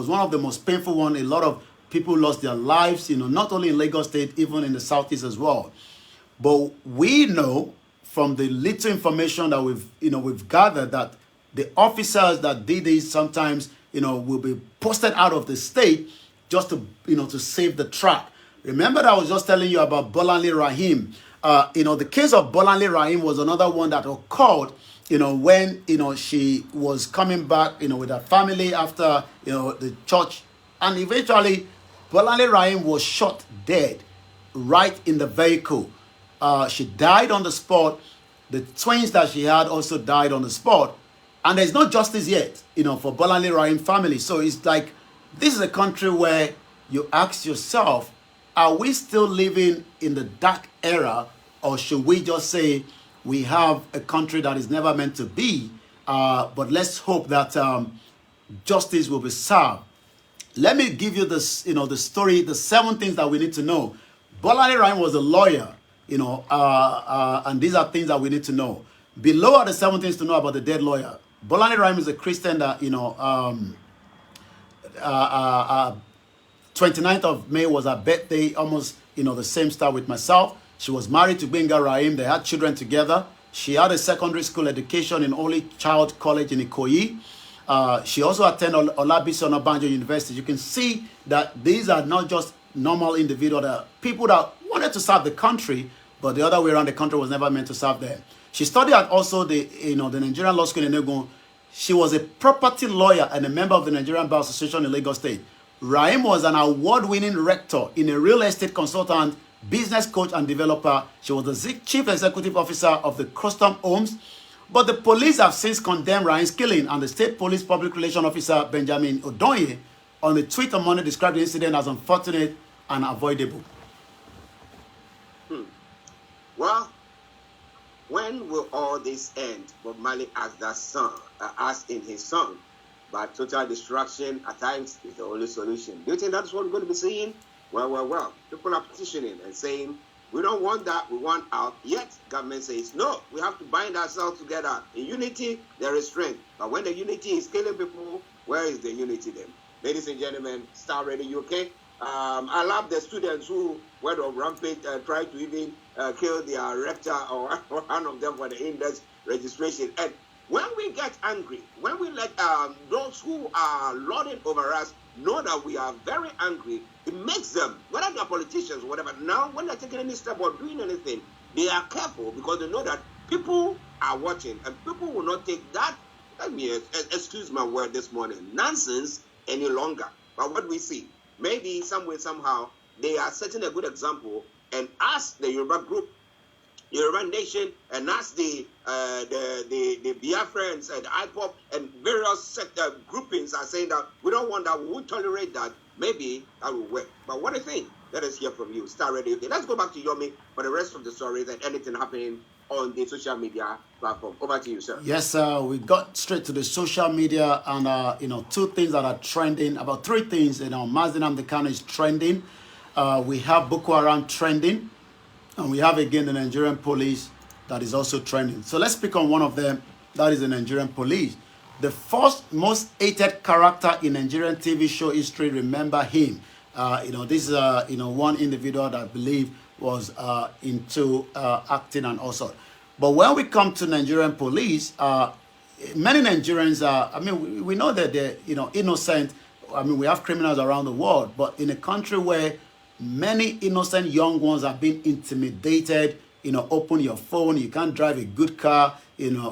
one of the most painful one. A lot of people lost their lives, not only in Lagos State, even in the Southeast as well. But we know from the little information that we've gathered that the officers that did this sometimes will be posted out of the state, just to, to save the track. Remember that I was just telling you about Bolanle Rahim. The case of Bolanle Rahim was another one that occurred, when, she was coming back, with her family after, the church. And eventually, Bolanle Rahim was shot dead right in the vehicle. She died on the spot. The twins that she had also died on the spot. And there's no justice yet, for Bolanle Rahim family. So it's like, this is a country where you ask yourself, are we still living in the dark era, or should we just say we have a country that is never meant to be? But let's hope that justice will be served. Let me give you this, the story, the 7 things that we need to know. Bolanle Rahim was a lawyer, and these are things that we need to know. Below are the 7 things to know about the dead lawyer. Bolanle Rahim is a Christian that, 29th of May was her birthday, almost, the same start with myself. She was married to Benga Rahim. They had children together. She had a secondary school education in Only Child College in Ikoyi. She also attended Olabisi Onabanjo University. You can see that these are not just normal individuals, that are people that wanted to serve the country, but the other way around, the country was never meant to serve them. She studied at also the Nigerian Law School in Enugu. She was a property lawyer and a member of the Nigerian Bar Association in Lagos State. Rahim was an award-winning rector in a real estate consultant, business coach, and developer. She was the chief executive officer of the Custom Homes. But the police have since condemned Rahim's killing, and the state police public relations officer, Benjamin Odonye, on the tweet on Monday described the incident as unfortunate and avoidable. Well, when will all this end? Bob Marley asked in his song. But total destruction at times is the only solution. Do you think that's what we're going to be seeing? Well. People are petitioning and saying, we don't want that, we want out. Yet, government says, no, we have to bind ourselves together. In unity, there is strength. But when the unity is killing people, where is the unity then? Ladies and gentlemen, Starr Radio UK. I love the students who went on rampage and tried to even kill their rector or one of them for the index registration. And when we get angry, when we let those who are lording over us know that we are very angry, it makes them, whether they are politicians or whatever, now when they're taking any step or doing anything, they are careful because they know that people are watching and people will not take that, let me excuse my word this morning, nonsense any longer. But what we see, maybe some way, somehow, they are setting a good example, and as the Yoruba group, Yoruba Nation, and as the Biafrans and IPOP and various groupings are saying that we don't want that, we won't tolerate that, maybe that will work. But what do you think? Let us hear from you. Starr Radio. Okay, let's go back to Yomi for the rest of the stories and anything happening on the social media platform. Over to you, sir. Yes, we got straight to the social media, and 2 things that are trending, about 3 things. Mazi Nnamdi Kanu is trending. We have Boko Haram trending. And we have again the Nigerian police that is also trending. So let's pick on one of them. That is the Nigerian police. The first most hated character in Nigerian TV show history. Remember him. This is one individual that I believe was into acting and also. But when we come to Nigerian police, many Nigerians are. We know that they're innocent. We have criminals around the world, but in a country where many innocent young ones are being intimidated, open your phone, you can't drive a good car,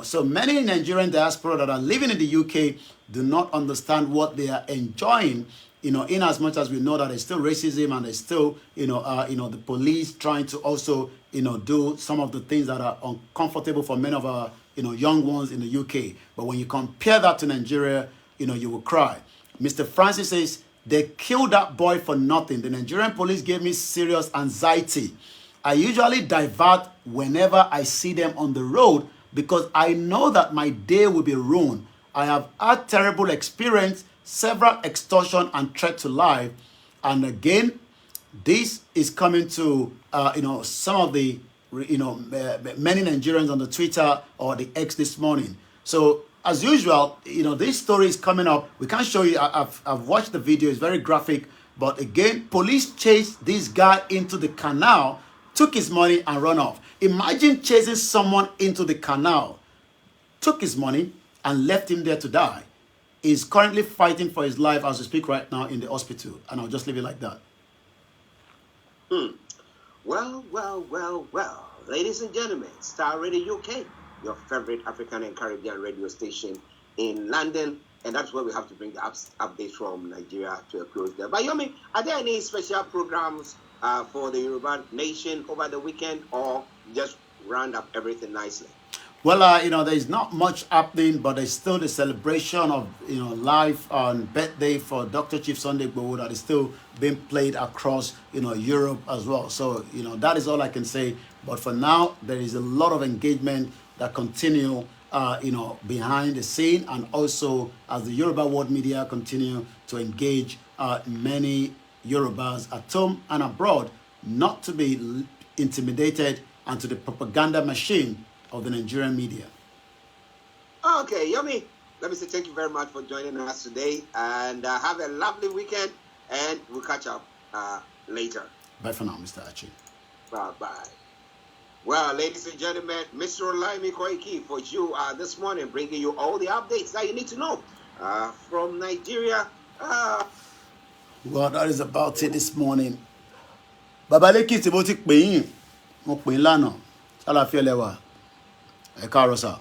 So many Nigerian diaspora that are living in the UK do not understand what they are enjoying, in as much as we know that there's still racism and there's still, the police trying to also, do some of the things that are uncomfortable for many of our, young ones in the UK. But when you compare that to Nigeria, you will cry. Mr. Francis says, they killed that boy for nothing. The Nigerian police gave me serious anxiety. I usually divert whenever I see them on the road because I know that my day will be ruined. I have had terrible experience, several extortion and threat to life. And again, this is coming to, some of the, many Nigerians on the Twitter or the X this morning. So as usual, this story is coming up. We can't show you. I've watched the video. It's very graphic. But again, police chased this guy into the canal, took his money and run off. Imagine chasing someone into the canal, took his money and left him there to die. is currently fighting for his life as we speak right now in the hospital. And I'll just leave it like that. Well. Ladies and gentlemen, Star Radio UK, your favorite African and Caribbean radio station in London. And that's where we have to bring the updates from Nigeria to a close there. But Yomi, are there any special programs for the Yoruba nation over the weekend, or just round up everything nicely? Well, there's not much happening, but there's still the celebration of, life and birthday for Dr. Chief Sunday Igboho that is still being played across, Europe as well. So, that is all I can say. But for now, there is a lot of engagement that continue, behind the scene, and also as the Yoruba world media continue to engage many Yorubas at home and abroad, not to be intimidated and to the propaganda machine of the Nigerian media. Okay, Yomi, let me say thank you very much for joining us today, and have a lovely weekend, and we'll catch up later. Bye for now, Mr. Archie. Bye-bye. Well, ladies and gentlemen, Mr. Olayomi Koiki for you this morning, bringing you all the updates that you need to know from Nigeria. Well, that is about it this morning. Baba Leki ti mo ti pè yín, mo pè lánàá. Ṣàlàáfíà lẹ́wà. Ẹ káàárọ̀ sà.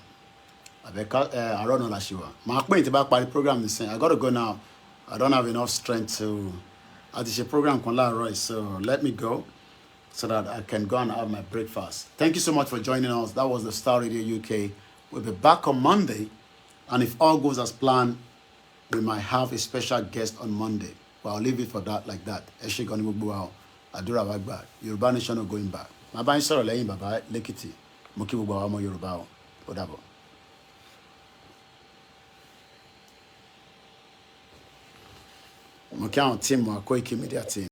Àbẹ̀ká àárọ̀ náà la ṣì wà. Màá pè tí bá parí program nìsín. I got to go now. I don't have enough strength to àti ṣe program kan láàárọ̀, so let me go so that I can go and have my breakfast. Thank you so much for joining us. That was the Star Radio UK. We'll be back on Monday, and if all goes as planned, we might have a special guest on Monday. But I'll leave it for that like that. Ẹ ṣé gan ni gbogbo wa o. Àdúrà wa gbà. Yorùbá nation no going back. Màá bá yín sọ̀rọ̀ lẹ́yìn bàbá Lẹ́kìtì. Mo kí gbogbo àwọn ọmọ Yorùbá o. Ó dàbọ̀. Mo kí àwọn tíìmù Koikimedia team.